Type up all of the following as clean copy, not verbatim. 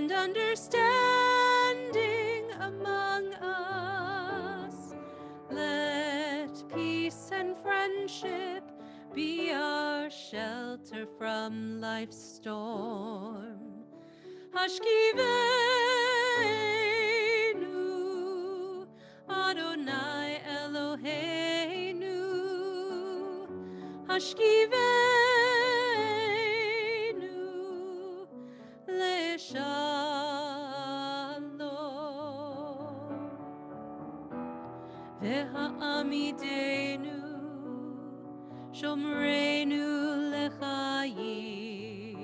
and understanding among us. Let peace and friendship be our shelter from life's storm. Hashkivenu, Adonai Eloheinu. Hashkivenu, Leshalom. Ve'ha'amidenu, Shomreinu lechayim.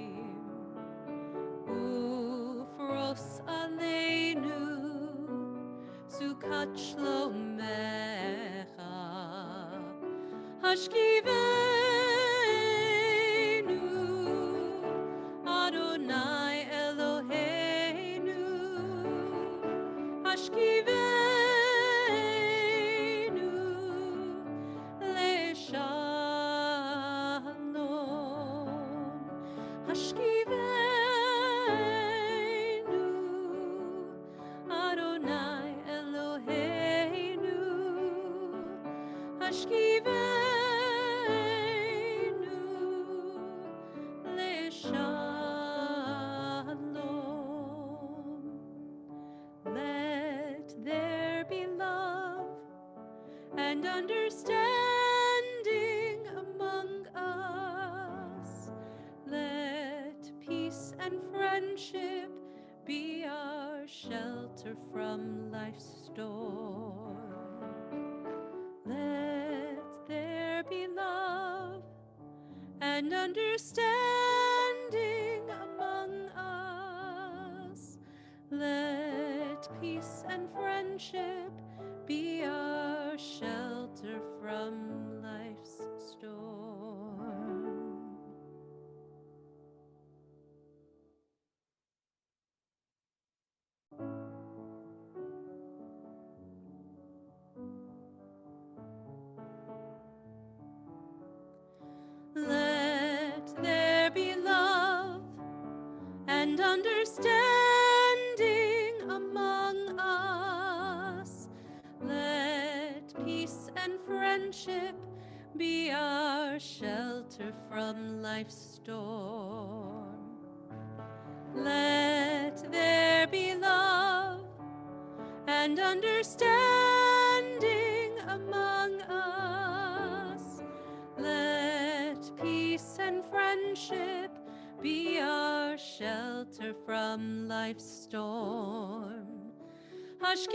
Ufros aleinu, Sukat shlomecha. Hashkivenu, Adonai Eloheinu. Hashkivenu, Leshalom. Hashkivenu, Adonai Eloheinu. Hashkivenu, Leshalom. Let there be love and understanding among us. Let peace and friendship be our shelter from life's storm. Let there be love and understanding among us. Let peace and friendship be our shelter from life's storm. Let there be love and understanding among us. Let peace and friendship be our shelter from life's storm. Let there be love and understanding among us. Let peace and friendship be our shelter from life's storm. Hashkivenu,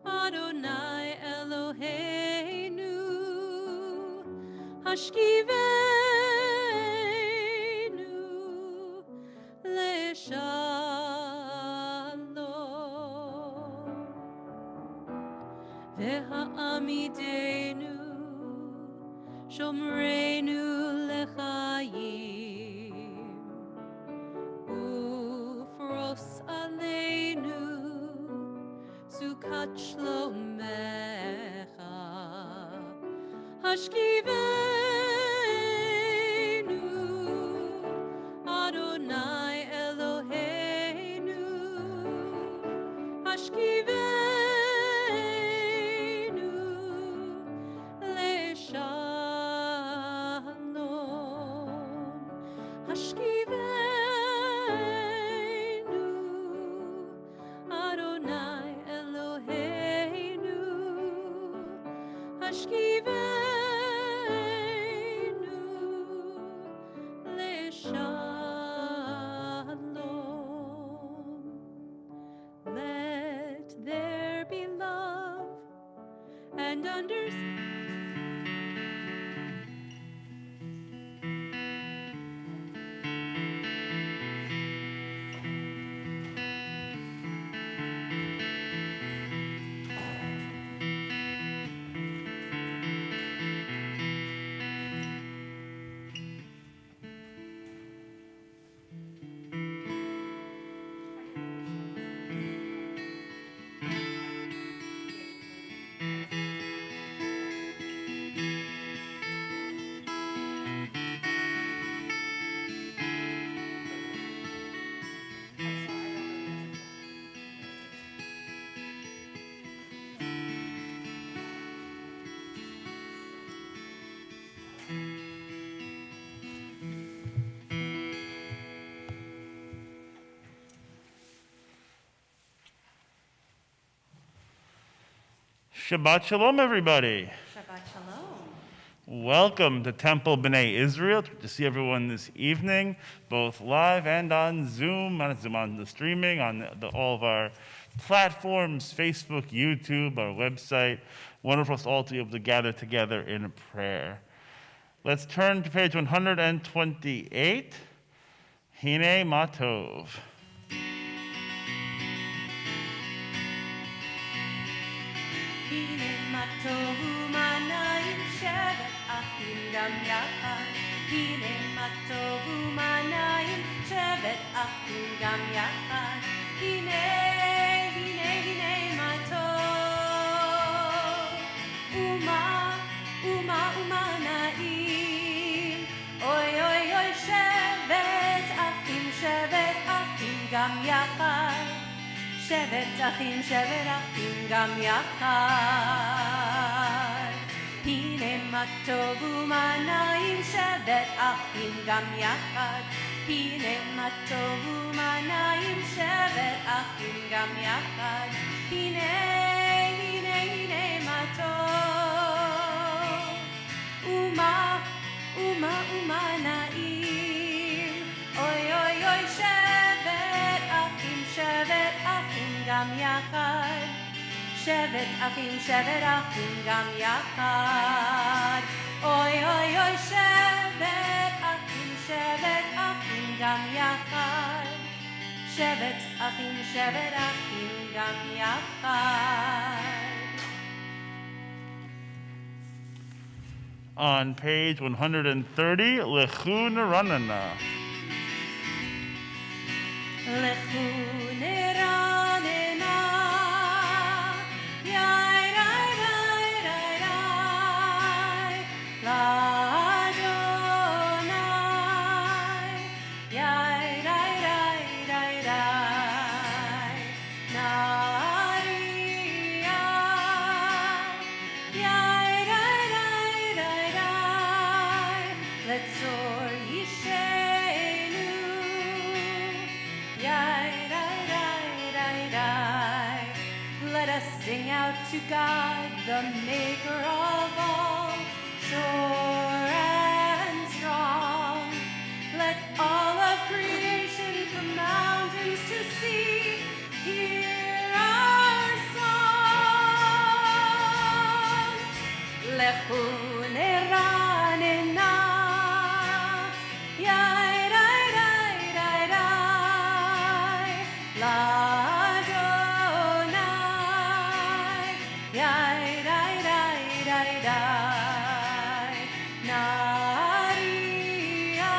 Adonai Eloheinu. Hashkivenu, Leshalom. Ve'ha'amidenu, Shomreinu lechayim. Ufros aleinu, Sukat shlomecha. Hashkivenu, Adonai Eloheinu. Hashkivenu, Leshalom. Hashkivenu, Adonai Eloheinu. Hashkivenu, Shabbat Shalom, everybody. Shabbat Shalom. Welcome to Temple B'nai Israel. It's good to see everyone this evening, both live and on Zoom, on the streaming, on all of our platforms, Facebook, YouTube, our website. Wonderful for us all to be able to gather together in prayer. Let's turn to page 128, Hine Matov. הנה מה טוב ומה נעים שבת אחים גם יחד. הנה מה טוב ומה נעים שבת אחים גם יחד. הנה, הנה, הנה מה טוב ומה נעים. אוי אוי אוי שבת אחים גם יחד. שבת אחים גם יחד. הנה מה טוב ומה נעים שבת אחים גם יחד. הנה מה טוב ומה נעים שבת אחים גם יחד. הנה, הנה, הנה מה טוב ומה נעים. אוי אוי אוי שבת אחים גם יחד. שבת אחים גם יחד. אוי אוי אוי שבת אחים גם יחד. שבת אחים גם יחד. On page 130, Lechu Neranana. לכו נרננה, יאי רי רי רי רי, לאדוני, יאי רי רי רי רי, נריה, יאי רי רי רי רי, לצור ישנו. Let us sing out to God, the maker of all, sure and strong. Let all of creation from mountains to sea hear our song. Lechu neranena, yai rai rai rai rai, l'Adonai, yai rai rai rai rai, naria,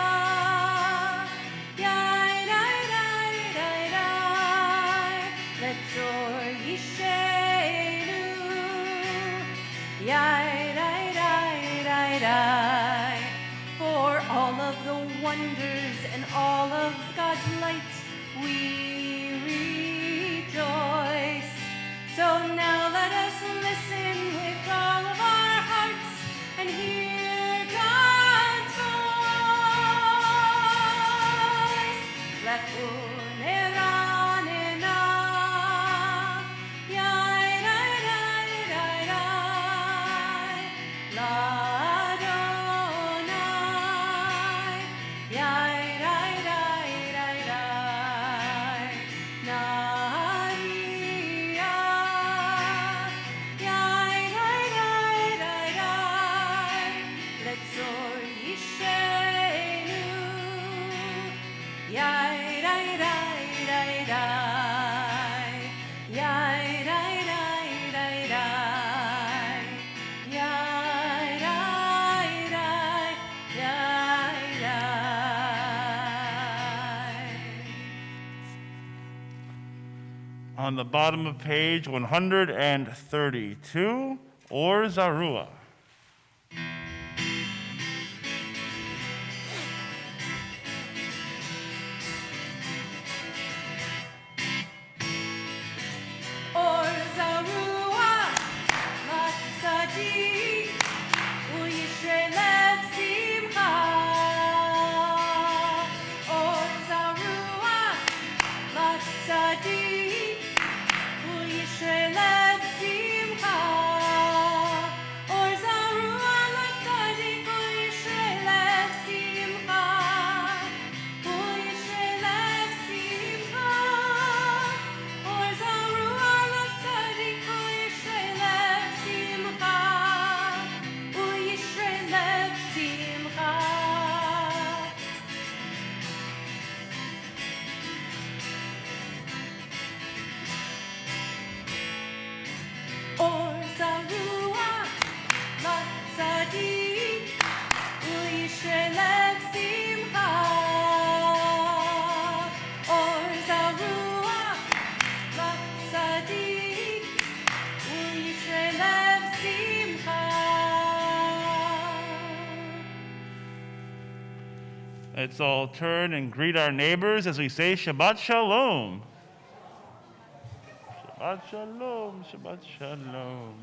yai rai rai rai rai, letzor yishenu, yai rai rai rai rai. For all of the wonders and all of God's light, we rejoice. So now let us listen with all of our hearts and hear God's voice. Lechu neranena, yai rai rai rai rai, l'Adonai, yai rai rai rai rai, naria, yai rai rai rai rai, letzor yishenu, yai rai rai rai rai, yai rai rai rai rai, yai rai rai yai rai. On the bottom of page 132, Or Zarua. Or zarua, matzadik, uyishrei lev simcha. Or zarua, matzadik, uyishrei lev simcha. Let's all turn and greet our neighbors as we say Shabbat Shalom. Shabbat Shalom, Shabbat Shalom.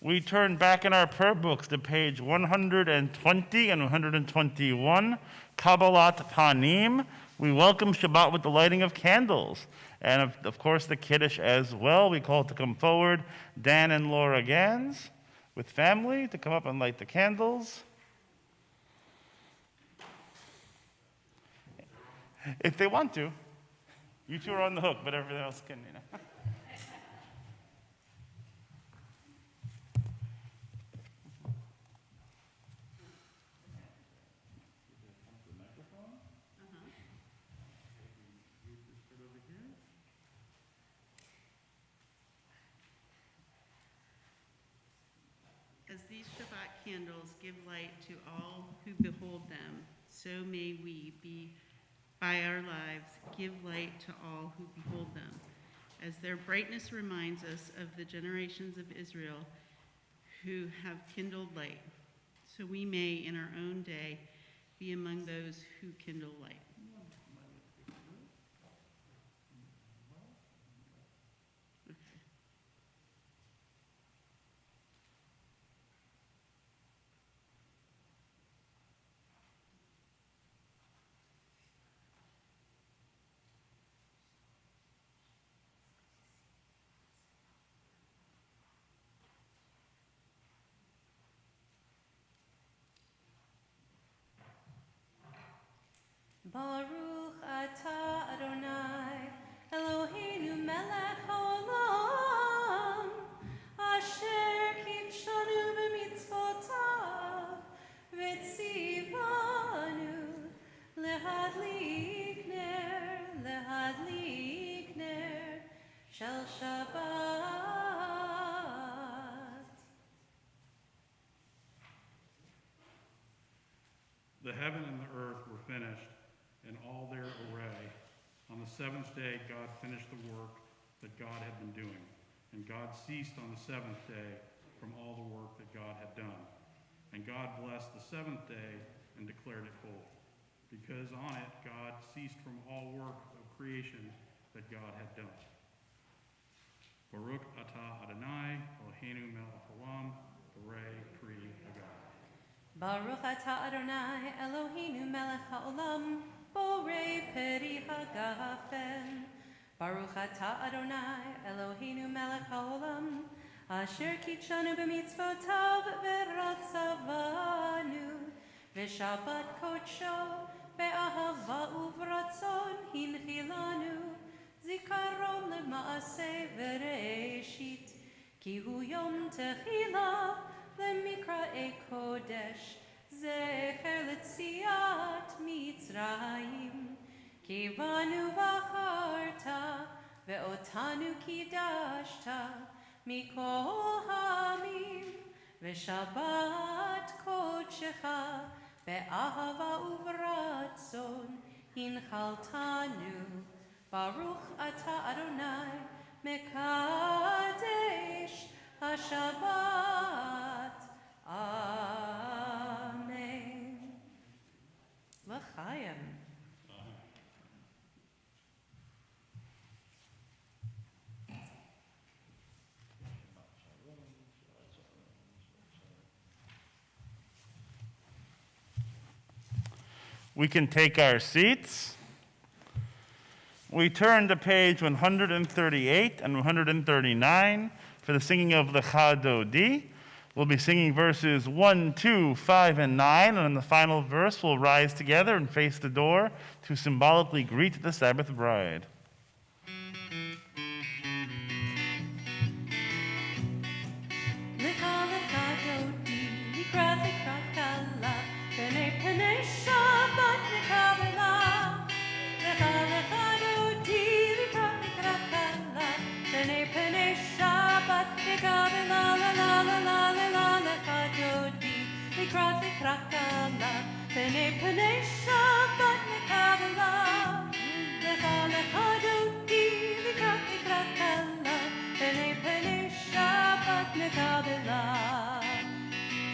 We turn back in our prayer books to page 120 and 121, Kabbalat Panim. We welcome Shabbat with the lighting of candles. And of course the Kiddush as well. We call to come forward Dan and Laura Gans with family to come up and light the candles. If they want to. You two are on the hook, but everyone else can, As these Shabbat candles give light to all who behold them, so may we be, by our lives, give light to all who behold them, as their brightness reminds us of the generations of Israel who have kindled light, so we may, in our own day, be among those who kindle light. Baruch atah Adonai, Eloheinu melech haolam, asher kitshanu b'mitzvotav, v'tzivanu lehadlik ner shel Shabbat. The heaven and the earth were finished, in all their array. On the seventh day, God finished the work that God had been doing, and God ceased on the seventh day from all the work that God had done. And God blessed the seventh day and declared it holy, because on it God ceased from all work of creation that God had done. Baruch atah Adonai, Eloheinu melech haolam, Borei pri hagan. Baruch atah Adonai, Eloheinu melech haolam, Borei peri hagafen. Baruch atah Adonai, Eloheinu melech haolam, asher kitshanu b'mitzvotav v'ratzavanu, v'shabbat kodsho be'ahava uvratzon hinchilanu, zikaron lema'aseh v'reishit, ki hu yom techila lemikra'e kodesh, zecher letziat Mitzrayim, ki banu v'acharta, ve'otanu kidashta, mikol hamim, ve'shabbat kodshecha, be'ahava uvratzon, hinchaltanu, Baruch atah Adonai, mekadesh HaShabbat. Amen. L'chaim. We can take our seats. We turn to page 138 and 139 for the singing of the Chadodi. We'll be singing verses 1, 2, 5, and 9, and in the final verse we'll rise together and face the door to symbolically greet the Sabbath bride.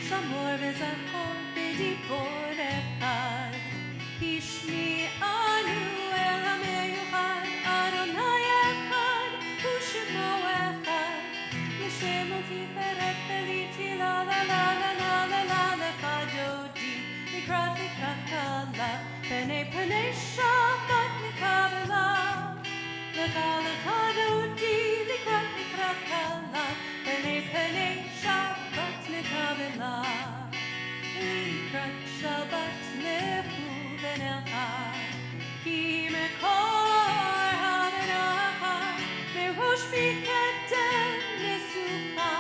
Shamor Shimon Tiferet Feliti la la la la la la la lecha dodi likrat kala Penei penei Shabbat nikabela lecha lecha dodi likrat kala Penei penei Shabbat nikabela likrat Shabbat nehu benecha ki mekor habenacha merosh mikadem nesucha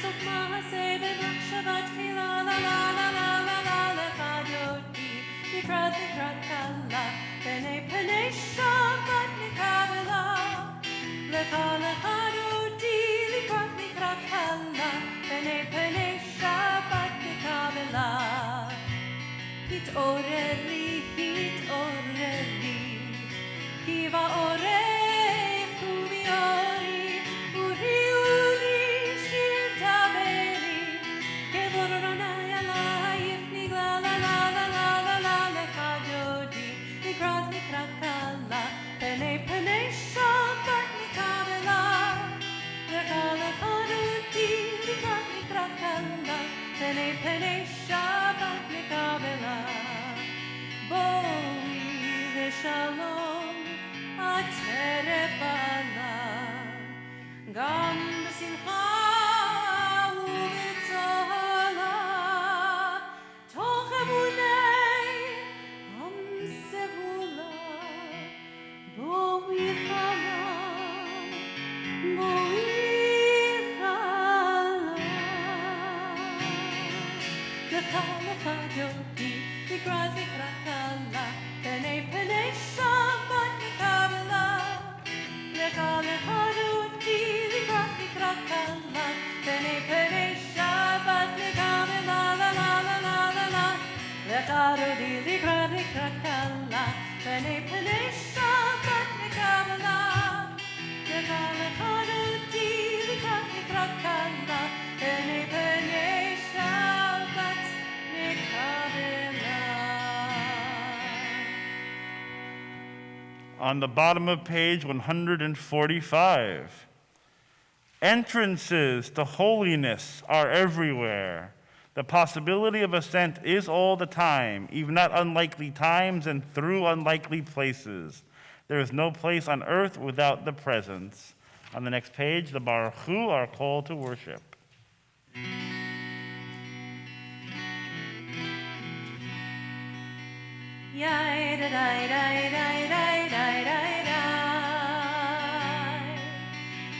sof mahaseh b'machshavat tchila la la la la la la lecha dodi likrat kala penei penei Shabbat nikabela lecha lecha dodi likrat kala penei penei Shabbat nikabela התעוררי, כי באורך וביורי, אורי שיר תברי, כבורונה אלייך נגלה לה לה לה לה לה לה לך דודי, לקראת קלה, פני Shabbat נקבלה, לך דודי, לקראת קלה, פני Shabbat נקבלה. בואי ושלום את הרפלה גם בשמחה ובצהלה תוך אמוני עם סגולה בואי חלה לך דודי לקראת קלה פני Shabbat נקבלה לך דודי לקראת קלה פני Shabbat נקבלה לה לה לה לה לה לה לך דודי לקראת קלה פני Shabbat נקבלה לך דודי לקראת קלה פני Shabbat On the bottom of page 145. Entrances to holiness are everywhere. The possibility of ascent is all the time, even at unlikely times and through unlikely places. There is no place on earth without the presence. On the next page, the Baruch Hu, our call to worship. Yai da dai dai dai dai dai dai dai.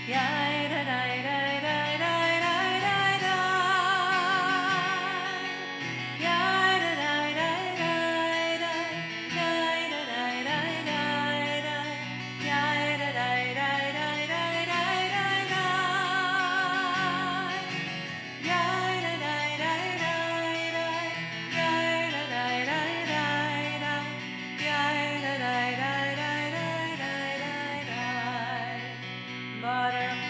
Yai da dai dai dai dai dai dai dai. Yai da dai dai dai dai. Yai da dai dai dai dai. Yai da dai dai dai dai dai dai dai. Yai da dai dai dai dai. Yai da dai dai dai dai. Yai da dai dai dai dai dai dai dai. Baruch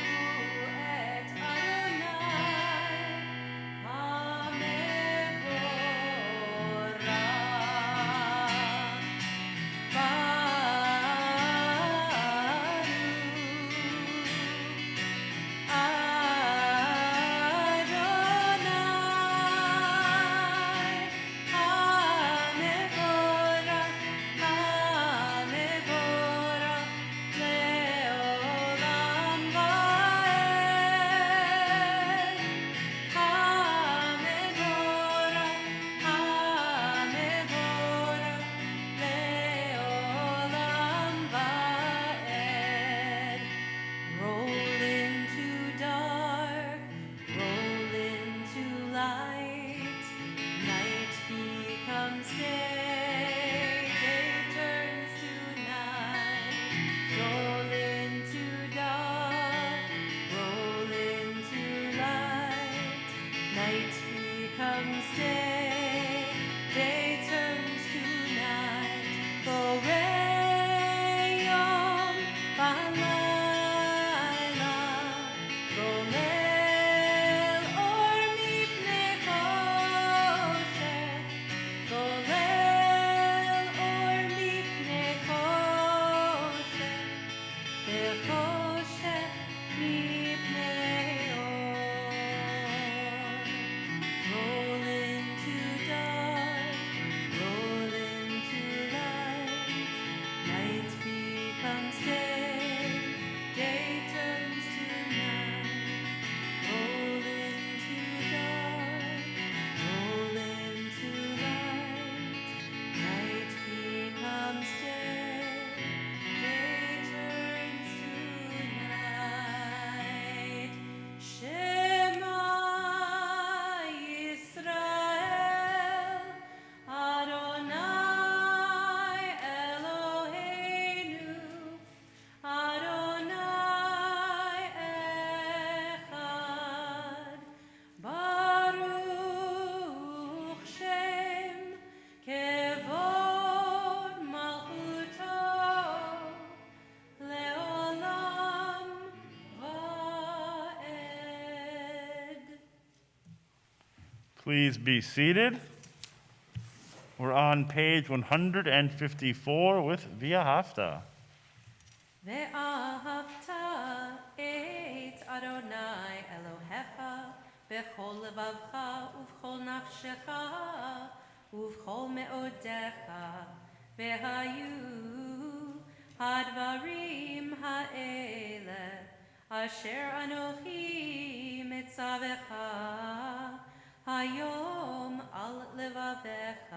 Please be seated. We're on page 154 with V'ahavta. ואהבת את אדוני אלוהיך בכל לבבך ובכל נפשך ובכל מאודיך, והיו הדברים האלה אשר אנוכי מצווך היום על לבביך,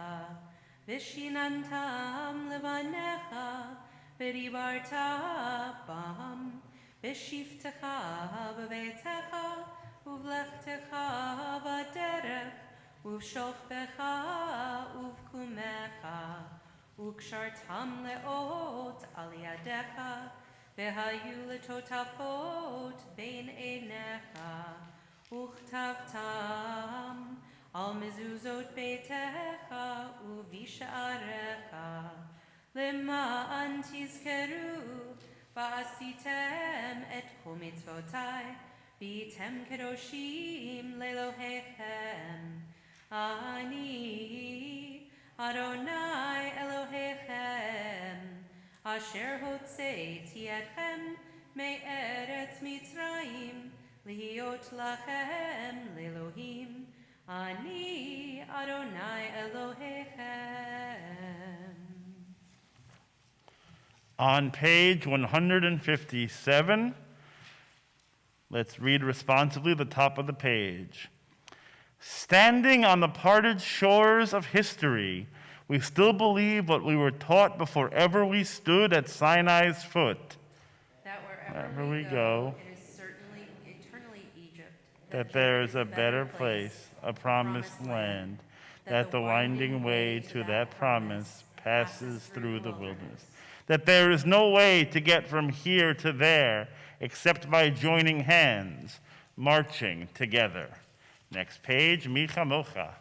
ושיננתם לבניך ודיברת בם בשבתך בביתך ובלכתך בדרך ובשוכבך ובקומך, וקשרתם לאות על ידיך, והיו לטוטפות בין עיניך, וכתבתם על מזוזות ביתך ובשעריך, למען תזכרו ועשיתם את כל מצוותי, והייתם קדושים לאלוהיכם. אני אדוני אלוהיכם, אשר הוצאתי אתכם מארץ מצרים, להיות לכם לאלוהים. אני אדוני אלוהיכם. On page 157, let's read responsibly the top of the page. Standing on the parted shores of history, we still believe what we were taught before ever we stood at Sinai's foot. That wherever we go, it is certainly eternally Egypt. That there is a better place, a promised land, that the winding way to that promise passes through the wilderness. That there is no way to get from here to there except by joining hands, marching together. Next page, Micha Mocha.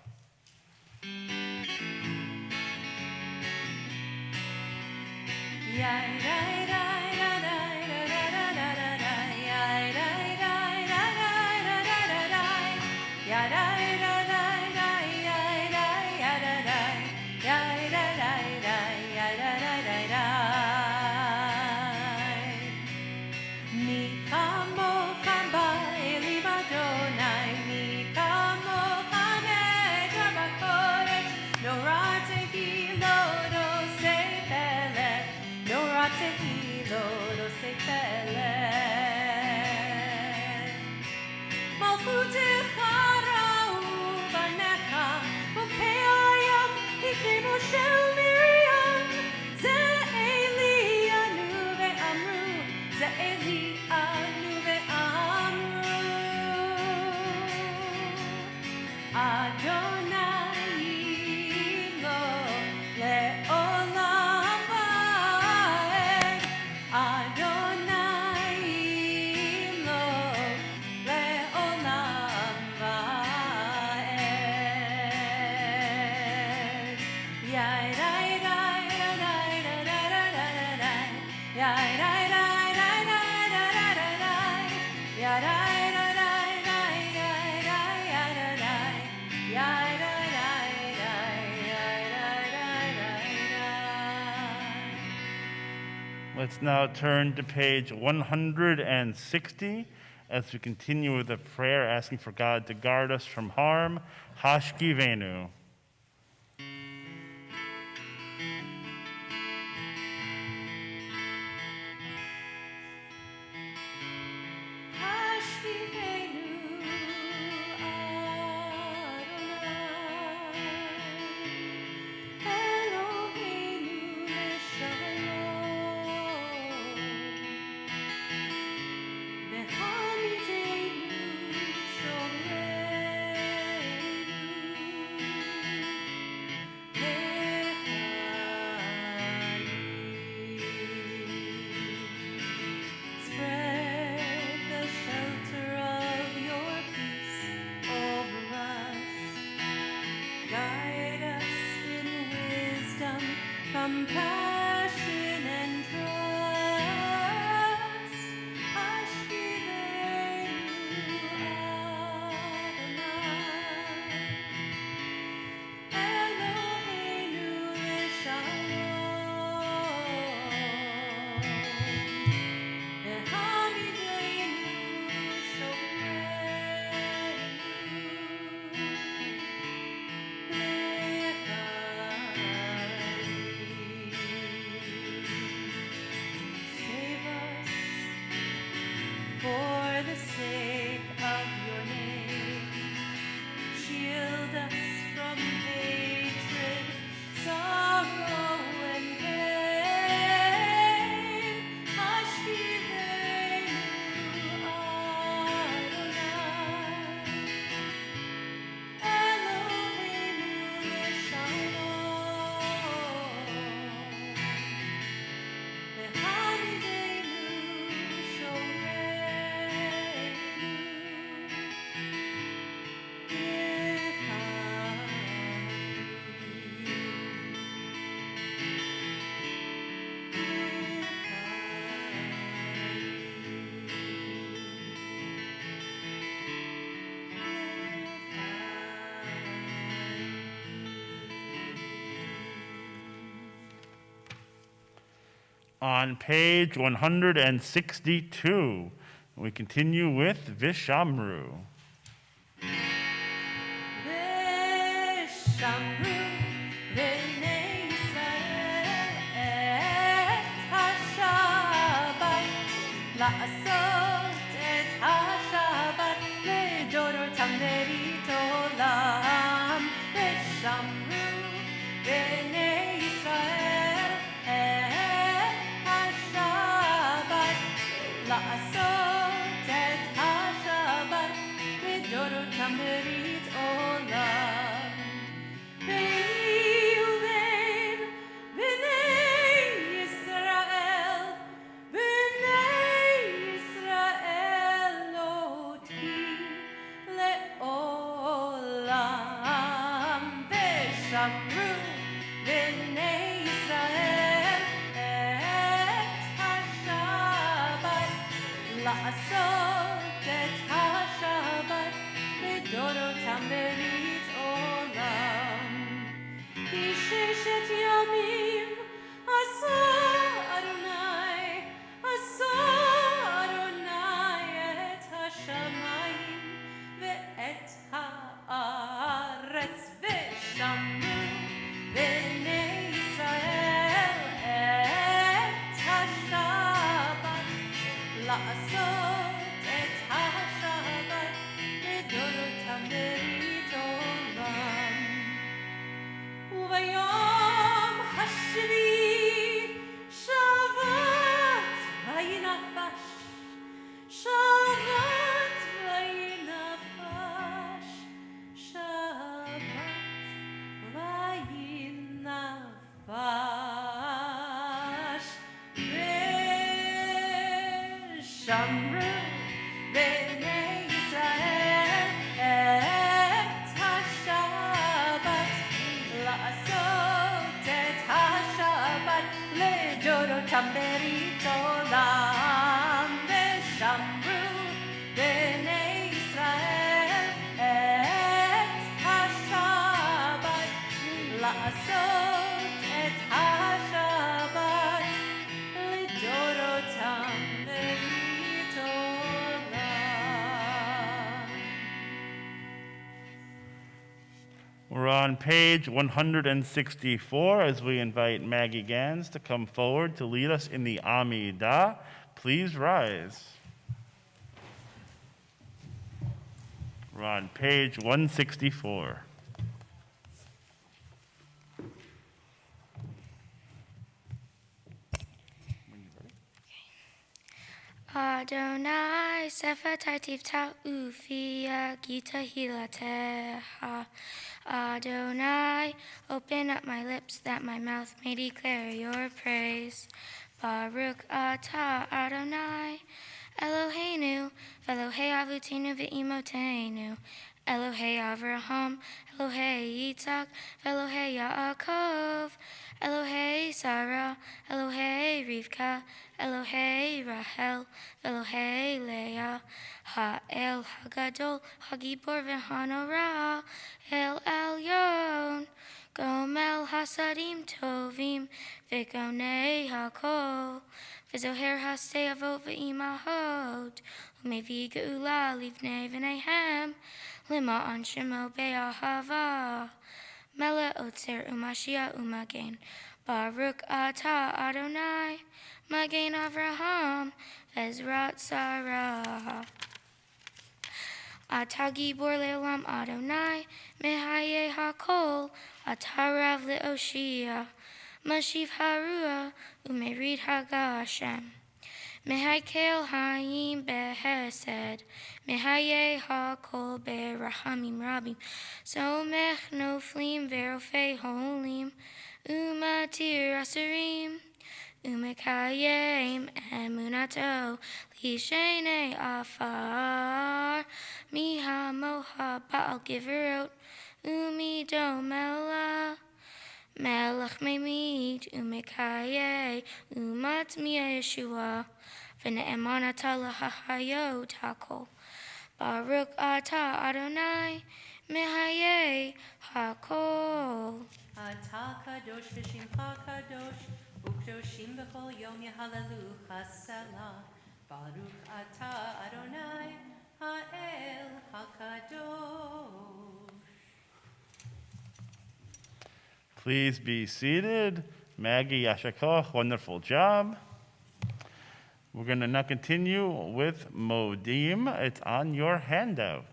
Let's now turn to page 160 as we continue with a prayer asking for God to guard us from harm. Hashkivenu. Compassion and trust, Hashkivenu Adonai. On page 162, we continue with Vishamru. ושמרו בני ישראל את השבת, לעשות את השבת לדורותם ברית עולם. ושמרו בני ישראל את השבת, לעשות את השבת לדורותם ברית עולם. ויובן בני ישראל, בני ישראל לא תהי לעולם. ושמרו בני ישראל את השבת, לעשות את השבת לדורותם ברית עולם. כי 6 ימים עשה אדוני, עשה אדוני את השמיים ואת הארץ. ושמרו בני ישראל את השבת, לעשות את השבת לדורותם ברית עולם. וביום השביעי שבת וינפש, שבת וינפש, שבת וינפש. ושמרו בני ישראל את השבת, לעשות את השבת לדורותם ברית עולם. ושמרו בני ישראל את השבת, לעשות את השבת לדורותם ברית עולם. We're on page 164 as we invite Maggie Gans to come forward to lead us in the Amidah. Please rise. We're on page 164. Adonai sefativ ta'ufia gita hilateha. Adonai, open up my lips that my mouth may declare your praise. Baruch atah Adonai, Eloheinu, Elohei avutinu ve'imotenu, Elohei Avraham, Elohei Yitzhak, Elohei Yaakov, Elohei Sarah, Elohei Rivka, Elohei Rahel, Elohei Leah, Ha'el Hagadol, Hagibor v'Hanora, El Elyon, Gomel Hasadim Tovim, V'gonei Hakol, V'zoher Hasei Avot v'Imahot, Umevi Geula Livnei V'nehem, Lima on Shemo Be'ahava, Mele Otzer Umashia Umagen, Baruch atah Adonai, Magen Avraham, Ezrat Sarah. Atah Gibor Le'olam Adonai, Mehaye HaKol, Atah Rav Le'oshia, Mashiv Harua, Umerid Hagashem. Mehakel Hayim Behesed, Mehaye HaKol Berahamim Rabim, Somech Noflim Verofei Holim, Umatir Asurim, Umekayim Emunato, Lishene Afar, Miha Moha Baal Giverot, Umido Mela, Melech Memid, Umekaye, Umat Mia Yeshua, V'ne'eman atah lahayot hakol. Baruch atah Adonai, Mehaye hakol. אתה קדוש ושמך קדוש, וקדושים בכל יום יהללו הסלה. ברוך אתה אדוני האל הקדוש. Please be seated. Maggie, Yashikoch, wonderful job. We're going to now continue with Modim. It's on your handout.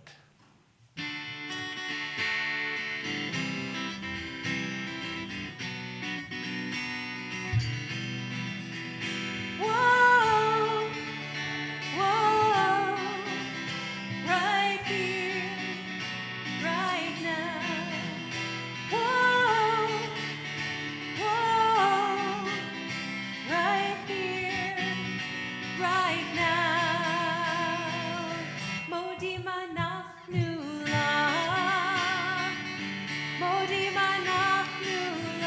Whoa, whoa, right here, right now. Whoa, whoa, right here, right now. Modim אנחנו לך, modim אנחנו לך,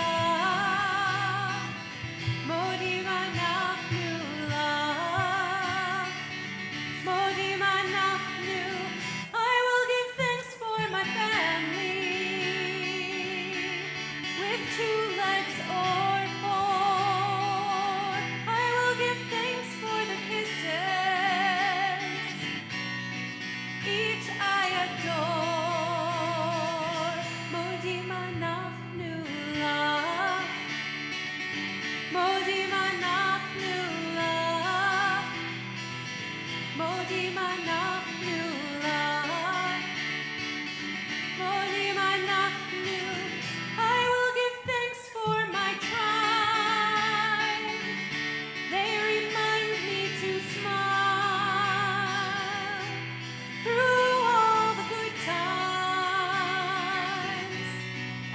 modim אנחנו לך, modim אנחנו. I will give thanks for my family, with 2 legs or 4. I will give thanks for the kisses, each I adore. Modim אנחנו לך, modim אנחנו לך, modim אנחנו לך, modim אנחנו. I will give thanks for my tribe. They remind me to smile through all the good times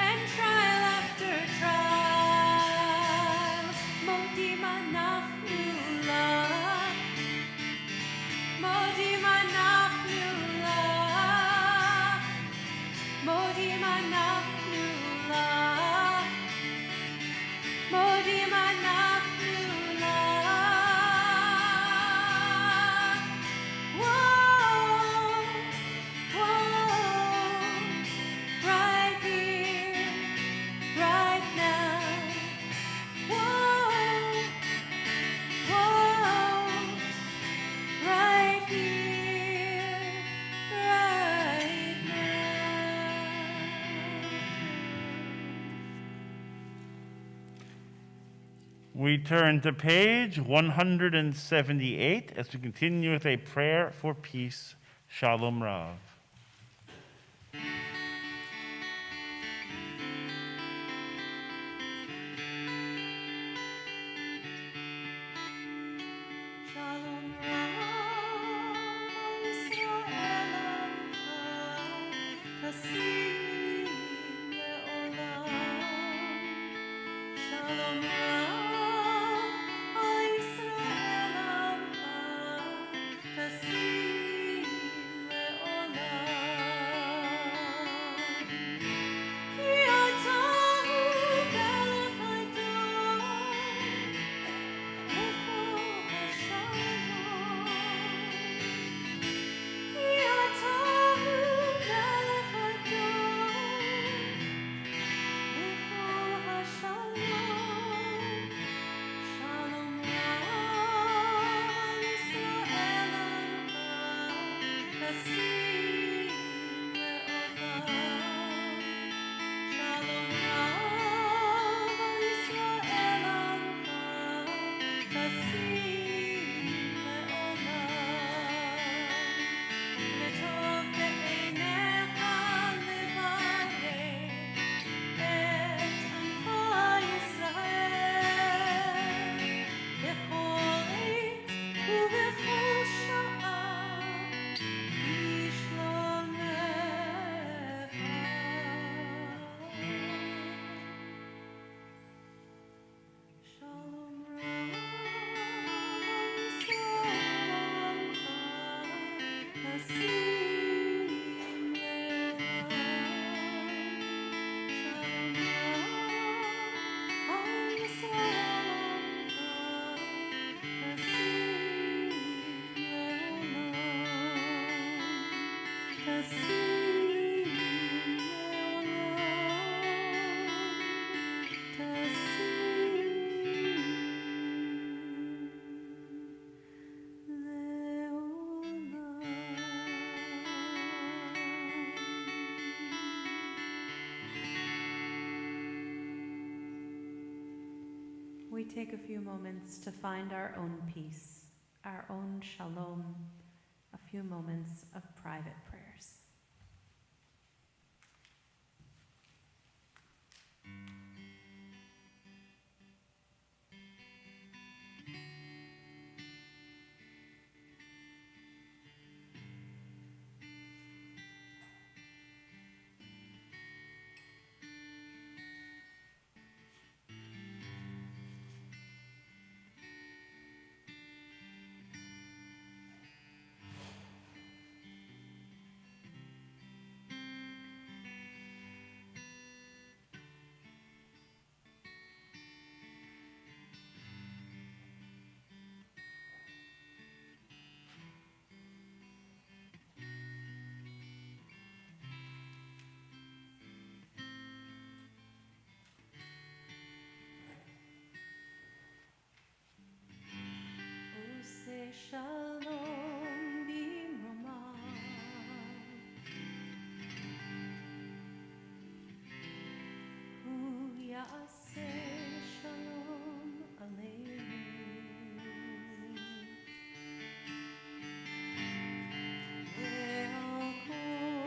and trial after trial. Modim אנחנו לך, modim אנחנו לך, modim אנחנו לך, modim אנחנו לך. Whoa, whoa, right here, right now. Whoa, whoa, right here, right now. We turn to page 178 as we continue with a prayer for peace. Shalom Rav. Shalom Rav, Yisrael Hasim le'olam. Shalom Rav, Yisrael Hasim le'olam. we take a few moments to find our own peace, our own shalom, a few moments of private prayers. Shalom bimromah, hu ya'aseh shalom aleinu. Ve'al kol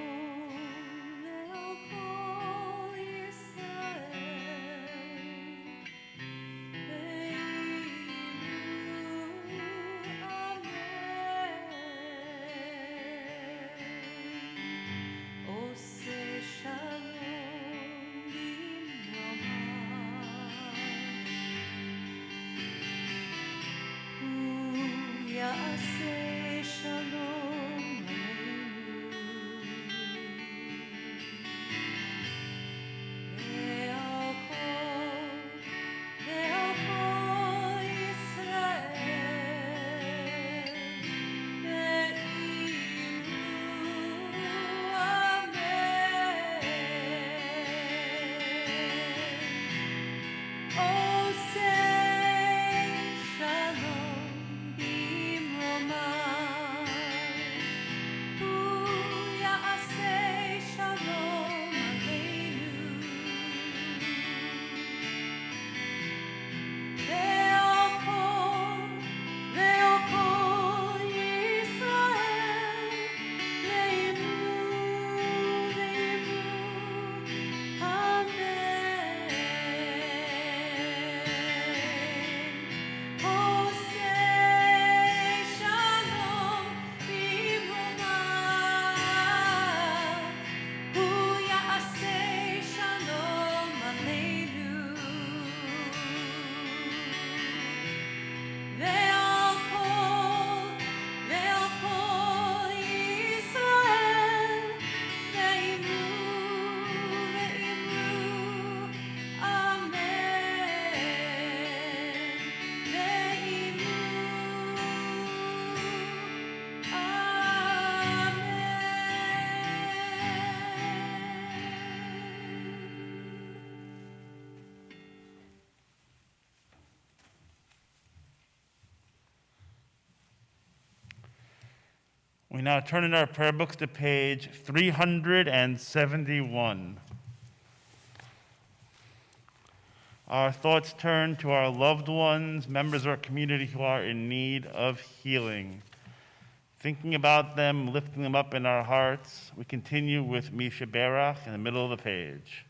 Ya'aseh shalom aleinu. Ve'al kol Yisrael ve'ilu amen. Oseh shalom bimromah, hu ya'aseh shalom aleinu. Ve'al kol Yisrael ve'ilu amen. Oseh shalom bimromah, hu ya'aseh shalom aleinu. Ve'al kol Yisrael ve'ilu amen. We now turn in our prayer books to page 371. Our thoughts turn to our loved ones, members of our community who are in need of healing. Thinking about them, lifting them up in our hearts, we continue with Misha Berach in the middle of the page.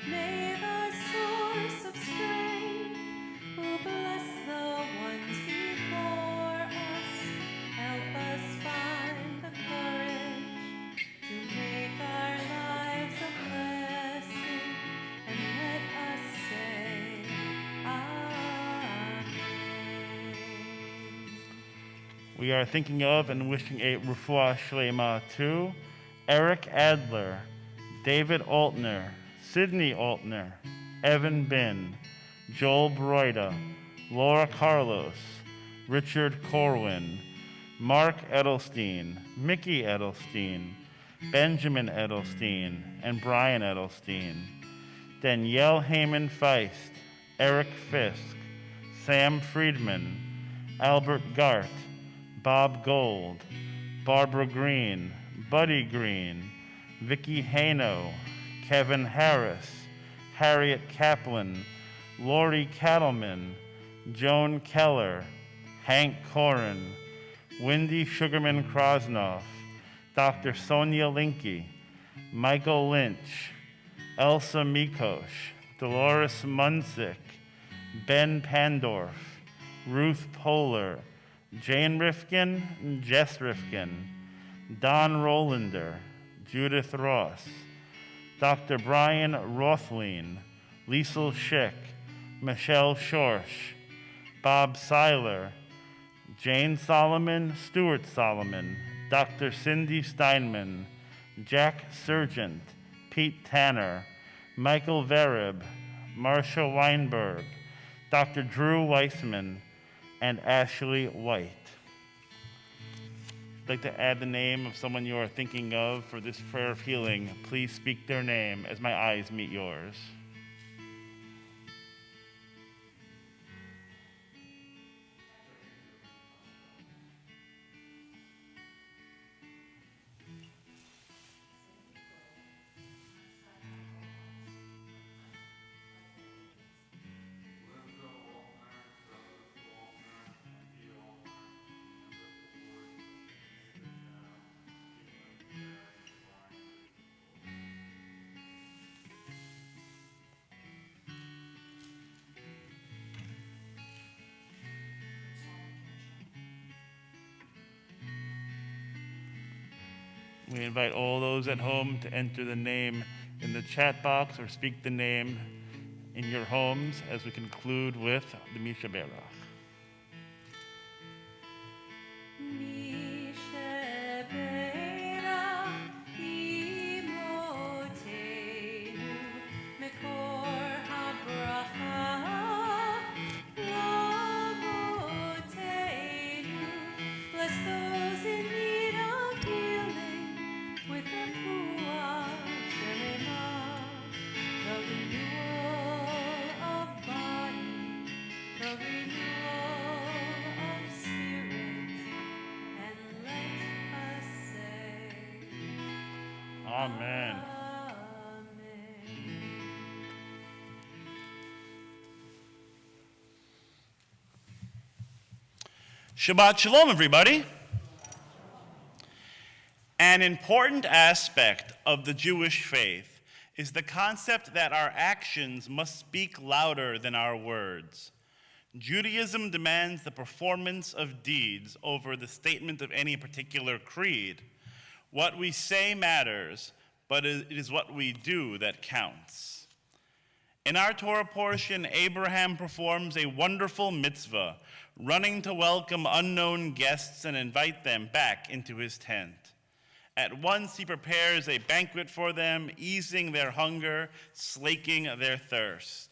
May the source of strength, who bless the ones before us, help us find the courage to make our lives a blessing, and let us say Amen. We are thinking of and wishing a refuah shlema to Eric Adler, David Altner, Sydney Altner, Evan Bin, Joel Broida, Laura Carlos, Richard Corwin, Mark Edelstein, Mickey Edelstein, Benjamin Edelstein, and Brian Edelstein, Danielle Heyman Feist, Eric Fisk, Sam Friedman, Albert Gart, Bob Gold, Barbara Green, Buddy Green, Vicky Hano, Kevin Harris, Harriet Kaplan, Lori Cattleman, Joan Keller, Hank Corin, Wendy Sugarman Krosnoff, Dr. Sonia Linke, Michael Lynch, Elsa Mikosh, Dolores Munsick, Ben Pandorf, Ruth Poehler, Jane Rifkin, Jess Rifkin, Don Rolander, Judith Ross, Dr. Brian Rothlein, Liesl Schick, Michelle Schorsch, Bob Seiler, Jane Solomon, Stuart Solomon, Dr. Cindy Steinman, Jack Sargent, Pete Tanner, Michael Vereb, Marcia Weinberg, Dr. Drew Weissman, and Ashley White. I'd like to add the name of someone you are thinking of for this prayer of healing. Please speak their name as my eyes meet yours. We invite all those at home to enter the name in the chat box or speak the name in your homes as we conclude with the Misha Berach. Amen. Shabbat Shalom, everybody. An important aspect of the Jewish faith is the concept that our actions must speak louder than our words. Judaism demands the performance of deeds over the statement of any particular creed. What we say matters, but it is what we do that counts. In our Torah portion, Abraham performs a wonderful mitzvah, running to welcome unknown guests and invite them back into his tent. At once he prepares a banquet for them, easing their hunger, slaking their thirst.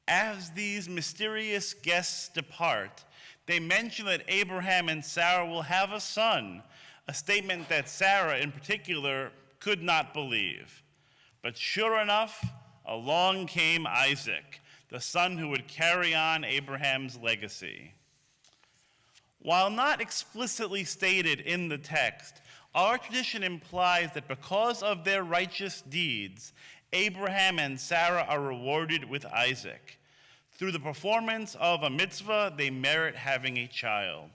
As these mysterious guests depart, they mention that Abraham and Sarah will have a son, a statement that Sarah in particular could not believe. But sure enough, along came Isaac, the son who would carry on Abraham's legacy. While not explicitly stated in the text, our tradition implies that because of their righteous deeds, Abraham and Sarah are rewarded with Isaac. Through the performance of a mitzvah, they merit having a child.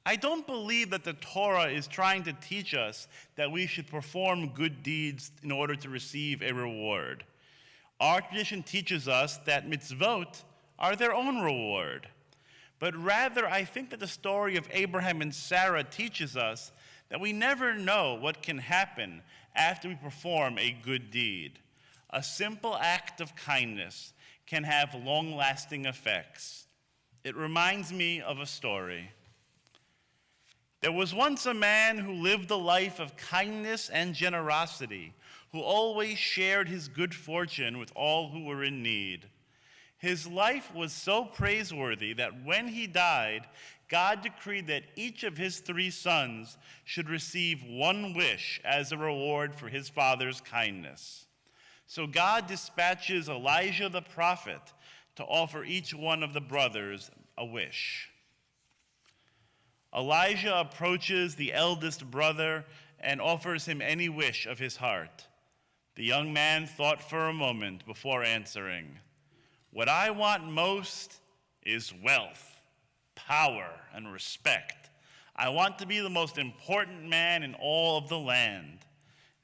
I don't believe that the Torah is trying to teach us that we should perform good deeds in order to receive a reward. Our tradition teaches us that mitzvot are their own reward. But rather, I think that the story of Abraham and Sarah teaches us that we never know what can happen after we perform a good deed. A simple act of kindness can have long-lasting effects. It reminds me of a story. There was once a man who lived a life of kindness and generosity, who always shared his good fortune with all who were in need. His life was so praiseworthy that when he died, God decreed that each of his 3 sons should receive 1 wish as a reward for his father's kindness. So God dispatches Elijah the prophet to offer each one of the brothers a wish. Elijah approaches the eldest brother and offers him any wish of his heart. The young man thought for a moment before answering, "What I want most is wealth, power, and respect. I want to be the most important man in all of the land."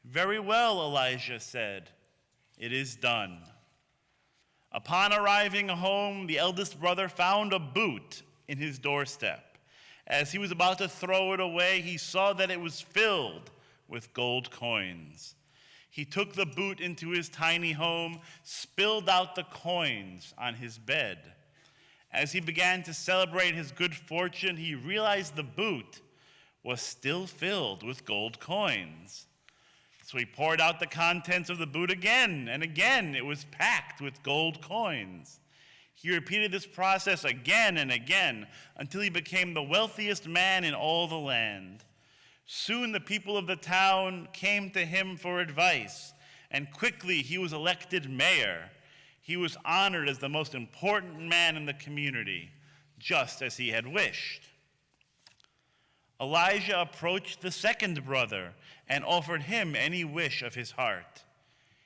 "Very well," Elijah said. "It is done." Upon arriving home, the eldest brother found a boot in his doorstep. As he was about to throw it away, he saw that it was filled with gold coins. He took the boot into his tiny home, spilled out the coins on his bed. As he began to celebrate his good fortune, he realized the boot was still filled with gold coins. So he poured out the contents of the boot again, and again it was packed with gold coins. He repeated this process again and again until he became the wealthiest man in all the land. Soon the people of the town came to him for advice, and quickly he was elected mayor. He was honored as the most important man in the community, just as he had wished. Elijah approached the second brother and offered him any wish of his heart.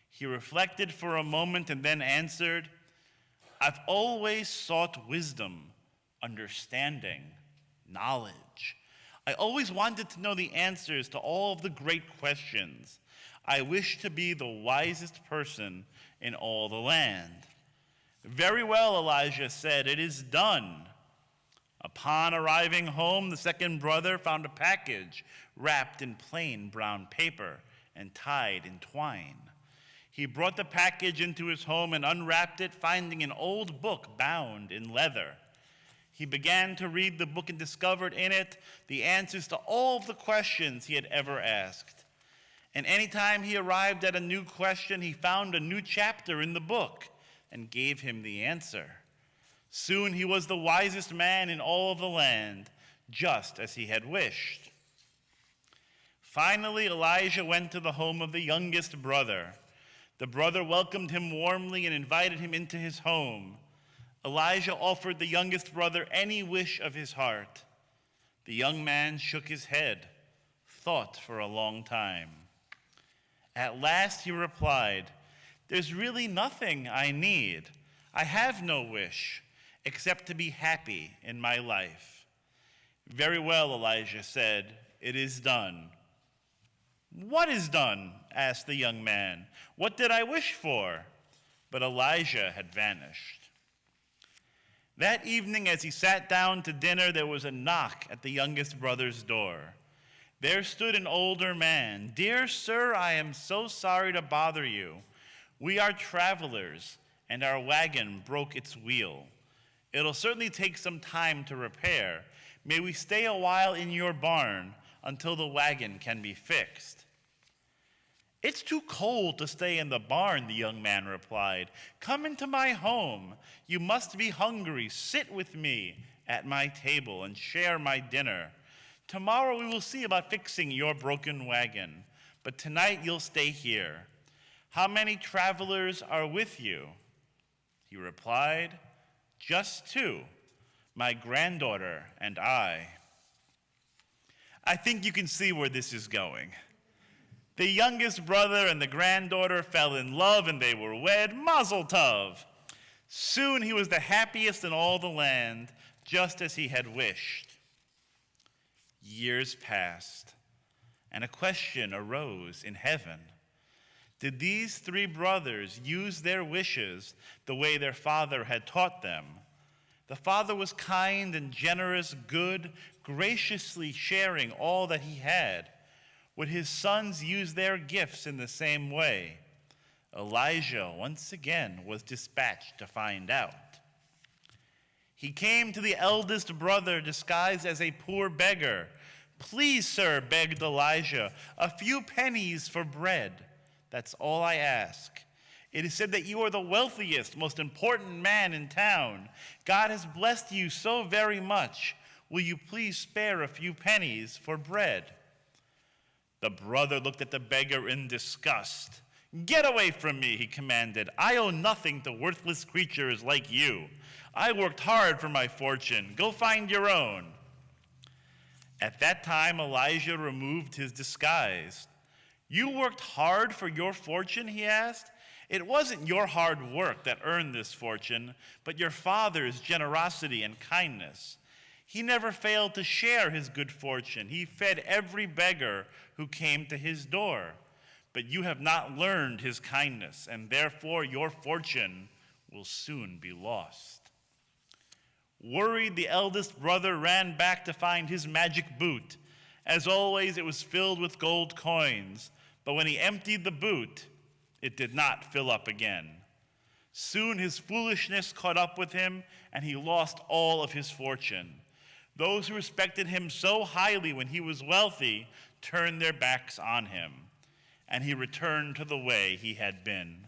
He reflected for a moment and then answered, "I've always sought wisdom, understanding, knowledge. I always wanted to know the answers to all of the great questions. I wish to be the wisest person in all the land." "Very well," Elijah said, "it is done." Upon arriving home, the second brother found a package wrapped in plain brown paper and tied in twine. He brought the package into his home and unwrapped it, finding an old book bound in leather. He began to read the book and discovered in it the answers to all of the questions he had ever asked. And anytime he arrived at a new question, he found a new chapter in the book and gave him the answer. Soon he was the wisest man in all of the land, just as he had wished. Finally, Elijah went to the home of the youngest brother. The brother welcomed him warmly and invited him into his home. Elijah offered the youngest brother any wish of his heart. The young man shook his head, thought for a long time. At last he replied, "There's really nothing I need. I have no wish, except to be happy in my life." "Very well," Elijah said, "it is done." "What is done?" asked the young man. "What did I wish for?" But Elijah had vanished. That evening, as he sat down to dinner, there was a knock at the youngest brother's door. There stood an older man. "Dear sir, I am so sorry to bother you. We are travelers, and our wagon broke its wheel. It'll certainly take some time to repair. May we stay a while in your barn until the wagon can be fixed?" "It's too cold to stay in the barn," the young man replied. "Come into my home. You must be hungry. Sit with me at my table and share my dinner. Tomorrow we will see about fixing your broken wagon, but tonight you'll stay here. How many travelers are with you?" He replied, "Just 2, my granddaughter and I." I think you can see where this is going. The youngest brother and the granddaughter fell in love and they were wed. Mazel tov. Soon he was the happiest in all the land, just as he had wished. Years passed, and a question arose in heaven. Did these 3 brothers use their wishes the way their father had taught them? The father was kind and generous, good, graciously sharing all that he had. Would his sons use their gifts in the same way? Elijah once again was dispatched to find out. He came to the eldest brother disguised as a poor beggar. "Please, sir," begged Elijah, "a few pennies for bread. That's all I ask. It is said that you are the wealthiest, most important man in town. God has blessed you so very much. Will you please spare a few pennies for bread?" The brother looked at the beggar in disgust. "Get away from me," he commanded. "I owe nothing to worthless creatures like you. I worked hard for my fortune. Go find your own." At that time, Elijah removed his disguise. "You worked hard for your fortune?" he asked. "It wasn't your hard work that earned this fortune, but your father's generosity and kindness. He never failed to share his good fortune. He fed every beggar who came to his door. But you have not learned his kindness, and therefore your fortune will soon be lost." Worried, the eldest brother ran back to find his magic boot. As always, it was filled with gold coins, but when he emptied the boot, it did not fill up again. Soon his foolishness caught up with him, and he lost all of his fortune. Those who respected him so highly when he was wealthy turned their backs on him, and he returned to the way he had been.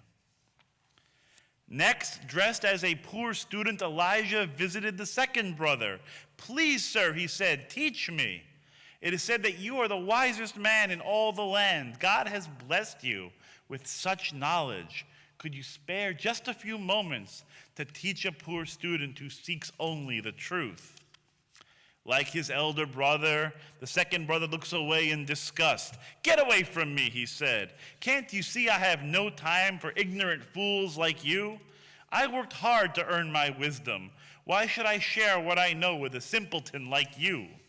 Next, dressed as a poor student, Elijah visited the second brother. "Please, sir," he said, "teach me. It is said that you are the wisest man in all the land. God has blessed you with such knowledge. Could you spare just a few moments to teach a poor student who seeks only the truth?" Like his elder brother, the second brother looks away in disgust. "Get away from me," he said. "Can't you see I have no time for ignorant fools like you? I worked hard to earn my wisdom. Why should I share what I know with a simpleton like you?"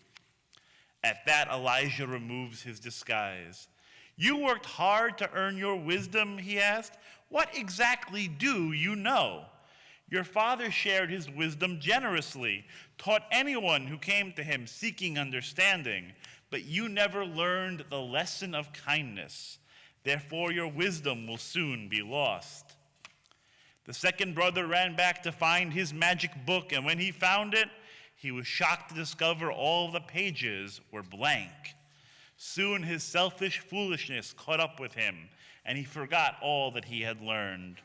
At that, Elijah removes his disguise. "You worked hard to earn your wisdom?" he asked. "What exactly do you know? Your father shared his wisdom generously, taught anyone who came to him seeking understanding, but you never learned the lesson of kindness. Therefore, your wisdom will soon be lost." The second brother ran back to find his magic book, and when he found it, he was shocked to discover all the pages were blank. Soon his selfish foolishness caught up with him, and he forgot all that he had learned,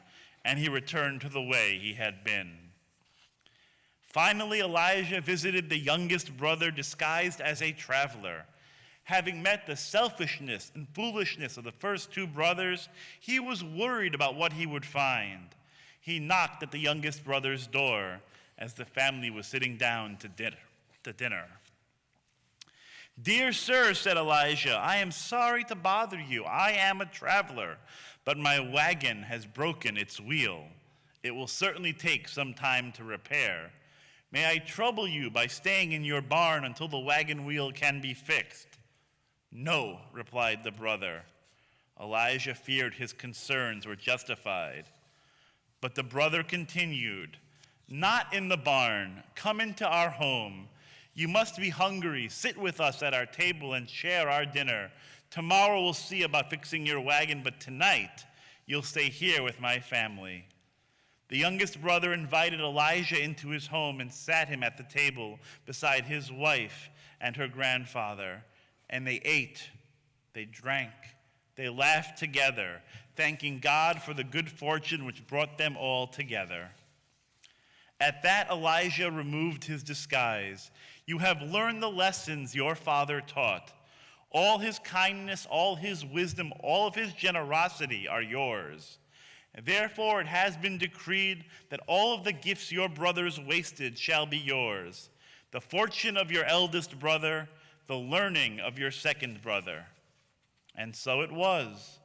and he returned to the way he had been. Finally, Elijah visited the youngest brother disguised as a traveler. Having met the selfishness and foolishness of the first two brothers, he was worried about what he would find. He knocked at the youngest brother's door as the family was sitting down to dinner. "Dear sir," said Elijah, "I am sorry to bother you. I am a traveler, but my wagon has broken its wheel. It will certainly take some time to repair. May I trouble you by staying in your barn until the wagon wheel can be fixed?" "No," replied the brother. Elijah feared his concerns were justified. But the brother continued, "Not in the barn. Come into our home. You must be hungry. Sit with us at our table and share our dinner. Tomorrow we'll see about fixing your wagon, but tonight you'll stay here with my family." The youngest brother invited Elijah into his home and sat him at the table beside his wife and her grandfather. And they ate, they drank, they laughed together, thanking God for the good fortune which brought them all together. At that, Elijah removed his disguise. "You have learned the lessons your father taught. All his kindness, all his wisdom, all of his generosity are yours. Therefore, it has been decreed that all of the gifts your brothers wasted shall be yours. The fortune of your eldest brother, the learning of your second brother." And so it was.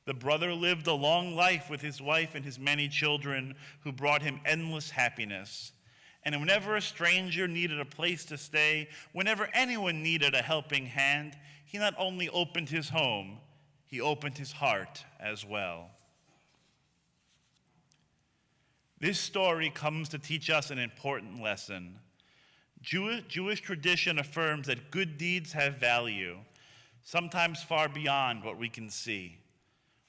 The brother lived a long life with his wife and his many children, who brought him endless happiness. And whenever a stranger needed a place to stay, whenever anyone needed a helping hand, he not only opened his home, he opened his heart as well. This story comes to teach us an important lesson. Jewish tradition affirms that good deeds have value, sometimes far beyond what we can see.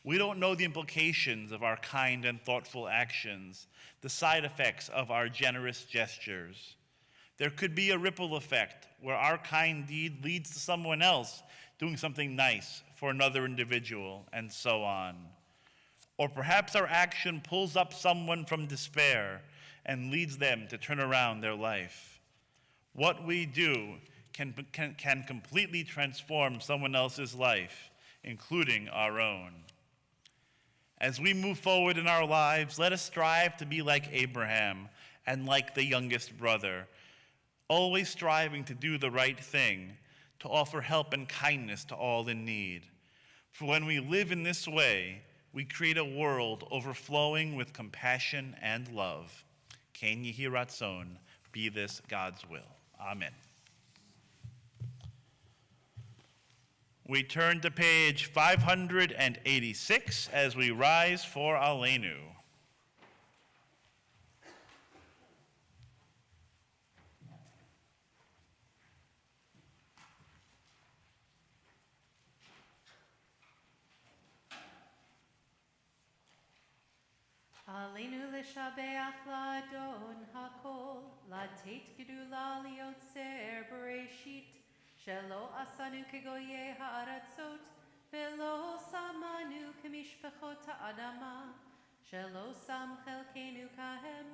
We don't know the implications of our kind and thoughtful actions, the side effects of our generous gestures. There could be a ripple effect where our kind deed leads to someone else doing something nice for another individual, and so on. Or perhaps our action pulls up someone from despair and leads them to turn around their life. What we do can completely transform someone else's life, including our own. As we move forward in our lives, let us strive to be like Abraham and like the youngest brother, always striving to do the right thing, to offer help and kindness to all in need. For when we live in this way, we create a world overflowing with compassion and love. Ken Yehi Ratzon, be this God's will. Amen. We turn to page 586 as we rise for Aleinu. Aleinu l'shabeach la'adon hakol, la'tet gedula liotzer bereshit, shelo asanu kegoye ha'aratzot, velo samanu kemishpechot ha'adama, shelo sam chelkenu kahem,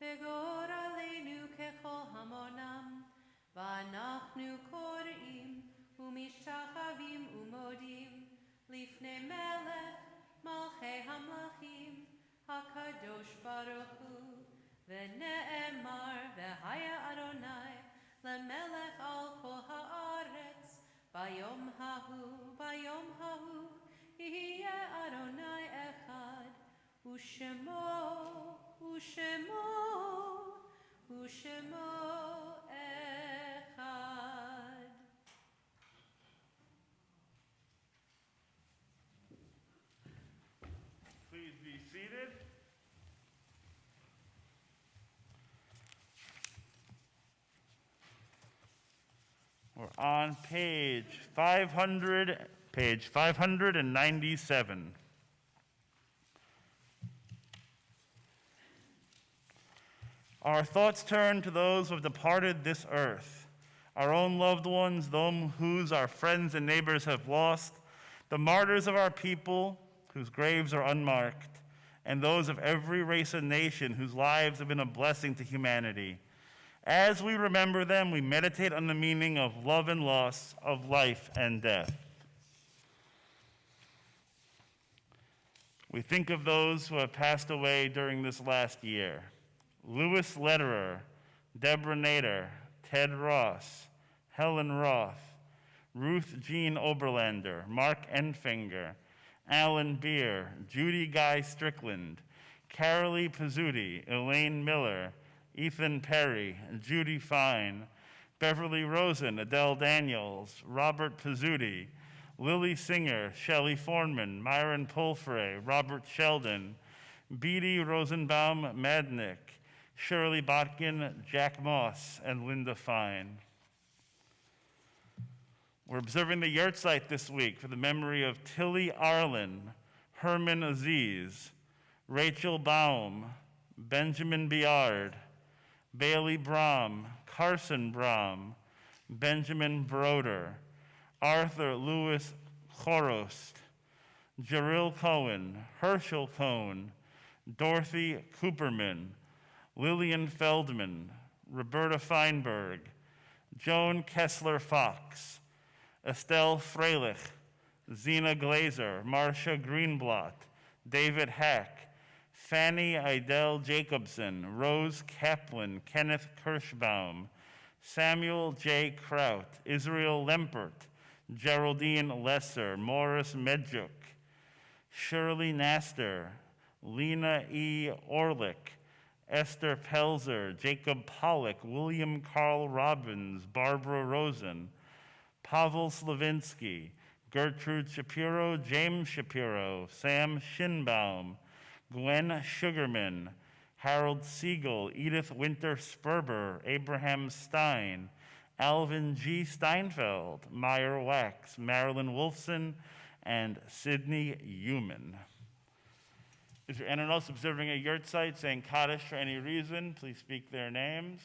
vegor aleinu kechol hamonam, va'anachnu kor'im, umishtachavim umodim, lifnei melech, malchei hamlachim, HaKadosh Baruch Hu, v'ne'emar v'haya Adonai, lemelech al kol haaretz, bayom hahu, yihye Adonai echad, u'shemo echad. Please be seated. We're on page 597. Our thoughts turn to those who have departed this earth, our own loved ones, those whose our friends and neighbors have lost, the martyrs of our people whose graves are unmarked, and those of every race and nation whose lives have been a blessing to humanity. As we remember them, we meditate on the meaning of love and loss, of life and death. We think of those who have passed away during this last year. Louis Lederer, Deborah Nader, Ted Ross, Helen Roth, Ruth Jean Oberlander, Mark Enfinger, Alan Beer, Judy Guy Strickland, Carolee Pizzuti, Elaine Miller, Ethan Perry, Judy Fine, Beverly Rosen, Adele Daniels, Robert Pizzuti, Lily Singer, Shelley Fornman, Myron Pulfrey, Robert Sheldon, Beatty Rosenbaum Madnick, Shirley Botkin, Jack Moss, and Linda Fine. We're observing the yahrzeit this week for the memory of Tilly Arlen, Herman Aziz, Rachel Baum, Benjamin Biard, Bailey Brom, Carson Brom, Benjamin Broder, Arthur Louis Chorost, Jeril Cohen, Herschel Cohn, Dorothy Cooperman, Lillian Feldman, Roberta Feinberg, Joan Kessler Fox, Estelle Freilich, Zena Glazer, Marcia Greenblatt, David Hack, Fanny Idell Jacobson, Rose Kaplan, Kenneth Kirschbaum, Samuel J. Kraut, Israel Lempert, Geraldine Lesser, Morris Medjuk, Shirley Naster, Lena E. Orlick, Esther Pelzer, Jacob Pollock, William Carl Robbins, Barbara Rosen, Pavel Slavinsky, Gertrude Shapiro, James Shapiro, Sam Shinbaum, Gwen Sugarman, Harold Siegel, Edith Winter Sperber, Abraham Stein, Alvin G. Steinfeld, Meyer Wax, Marilyn Wolfson, and Sidney Human. Is there anyone else observing a yahrzeit saying Kaddish for any reason? Please speak their names.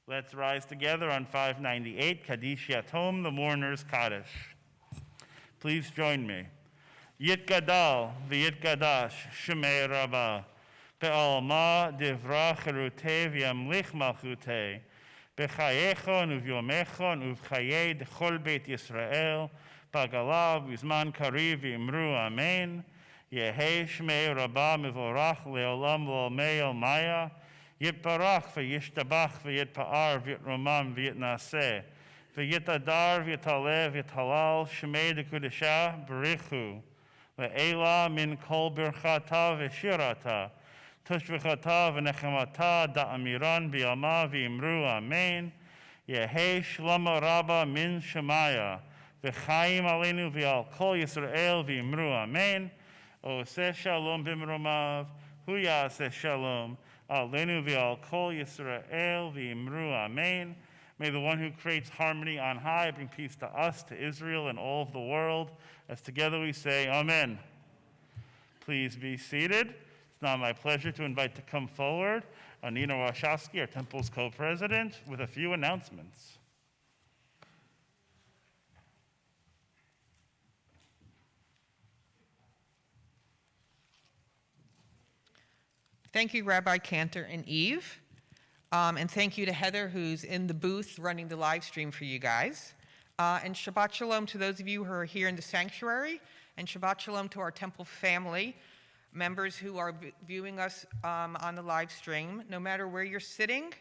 Let's rise together on 598, Kaddish Yatom, the Mourner's Kaddish. Please join me. Yitgadal v'yitgadash Shemei Rabbah. Be'alma divra cherutei v'yamlich malchutei. B'chayechon uvyomechon uv'chayei dechol beit Yisrael. B'galav v'zman kariv v'imru amen. Yehei Shmei Rabbah mivorach le'olam v'olmei olmaya. Yitbarach v'yishtabach v'yitpa'ar v'yitromam v'yitnaseh. V'yitadar v'yitaleh v'yitalal Shmei dekudesha b'richu. Le'ela min kol birchata v'shirata. Tushvichata v'nechemata da'amiran b'yama v'imru amen. Yehei shlama rabba min shemaya. V'chaim aleinu v'al kol Yisrael v'imru amen. Oseh shalom b'mromav. Hu yaseh shalom. Aleinu v'al kol Yisrael v'imru amen. May the one who creates harmony on high bring peace to us, to Israel, and all of the world. As together we say, Amen. Please be seated. It's now my pleasure to invite to come forward Nina Wachowski, our temple's co-president, with a few announcements. Thank you, Rabbi Cantor and Eve. And thank you to Heather, who's in the booth running the live stream for you guys. And Shabbat Shalom to those of you who are here in the sanctuary, and Shabbat Shalom to our temple family members who are viewing us on the live stream. No matter where you're sitting,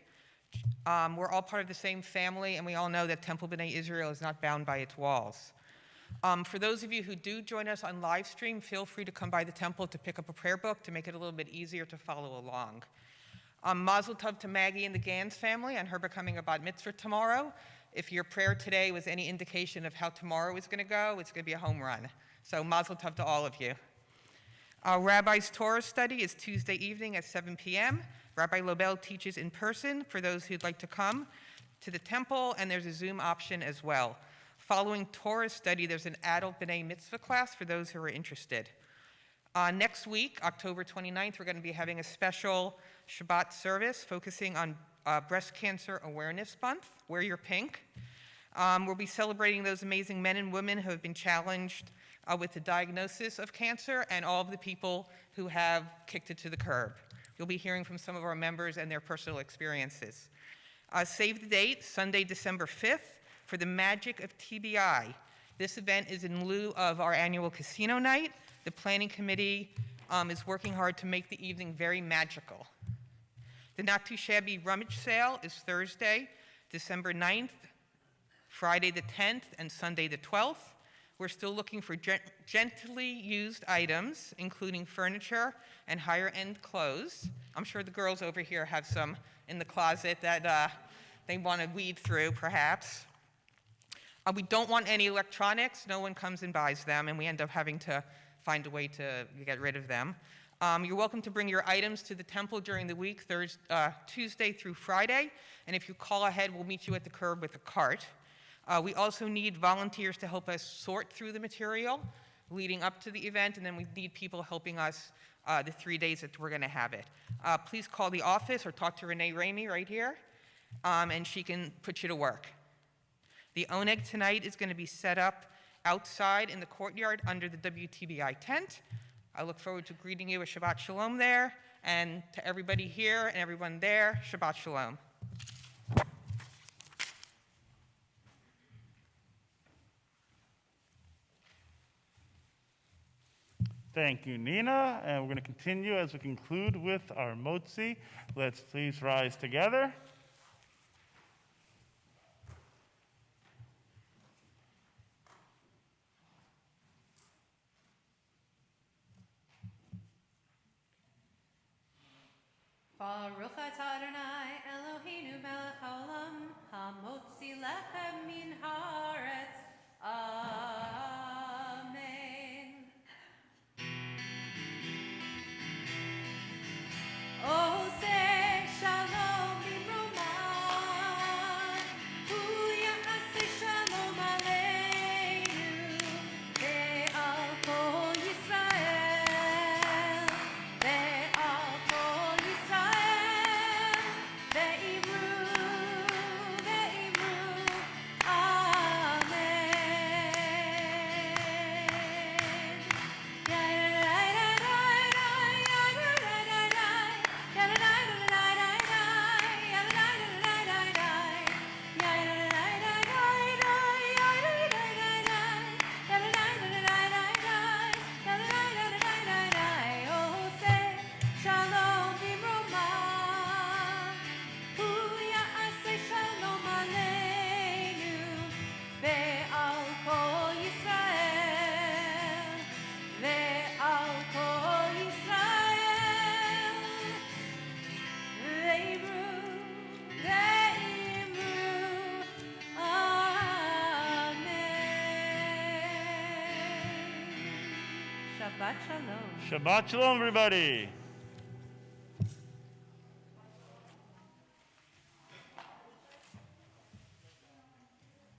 we're all part of the same family, and we all know that Temple B'nai Israel is not bound by its walls. For those of you who do join us on live stream, feel free to come by the temple to pick up a prayer book to make it a little bit easier to follow along. Mazel tov to Maggie and the Gans family on her becoming a bat mitzvah tomorrow. If your prayer today was any indication of how tomorrow is going to go, it's going to be a home run. So mazel tov to all of you. Our Rabbi's Torah study is Tuesday evening at 7 p.m. Rabbi Lobel teaches in person for those who'd like to come to the temple, and there's a Zoom option as well. Following Torah study, there's an adult B'nai Mitzvah class for those who are interested. Next week, October 29th, we're going to be having a special Shabbat service focusing on Breast Cancer Awareness Month. Wear your pink. We'll be celebrating those amazing men and women who have been challenged with the diagnosis of cancer and all of the people who have kicked it to the curb. You'll be hearing from some of our members and their personal experiences. Save the date, Sunday, December 5th, for the Magic of TBI. This event is in lieu of our annual casino night. The planning committee is working hard to make the evening very magical. The Not Too Shabby Rummage Sale is Thursday, December 9th, Friday the 10th, and Sunday the 12th. We're still looking for gently used items, including furniture and higher-end clothes. I'm sure the girls over here have some in the closet that they want to weed through, perhaps. We don't want any electronics. No one comes and buys them, and we end up having to find a way to get rid of them. You're welcome to bring your items to the temple during the week, Tuesday through Friday, and if you call ahead, we'll meet you at the curb with a cart. We also need volunteers to help us sort through the material leading up to the event, and then we need people helping us the 3 days that we're going to have it. Please call the office or talk to Renee Ramey right here, and she can put you to work. The oneg tonight is going to be set up outside in the courtyard under the WTBI tent. I look forward to greeting you with Shabbat Shalom there, and to everybody here and everyone there, Shabbat Shalom. Thank you, Nina. And we're going to continue as we conclude with our motzi. Let's please rise together. Baruch atah Adonai Eloheinu melech haolam hamotzi lechem min haaretz. Amen. Oseh shalom b'mroman, hu ya'aseh shalom aleinu, ve'al kol Yisrael, ve'al kol Yisrael, ve'imru, ve'imru, Shabbat Shalom. Shabbat Shalom, everybody.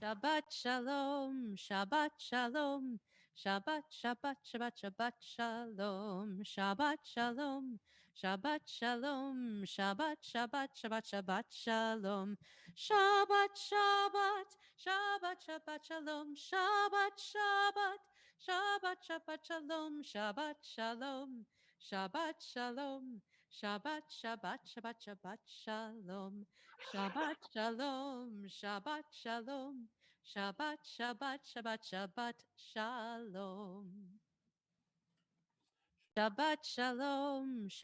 Shabbat Shalom, Shabbat Shalom, Shabbat, Shabbat, Shabbat, Shabbat Shalom, Shabbat Shalom, Shabbat Shalom, Shabbat, Shabbat, Shabbat, Shabbat Shalom, Shabbat, Shabbat, Shabbat, Shabbat Shalom, Shabbat, Shabbat, Shabbat, Shabbat Shalom, Shabbat Shalom, Shabbat Shalom, Shabbat, Shabbat, Shabbat, Shabbat Shalom, Shabbat Shalom, Shabbat Shalom, Shabbat, Shabbat, Shabbat, Shabbat Shalom. Shabbat Shalom.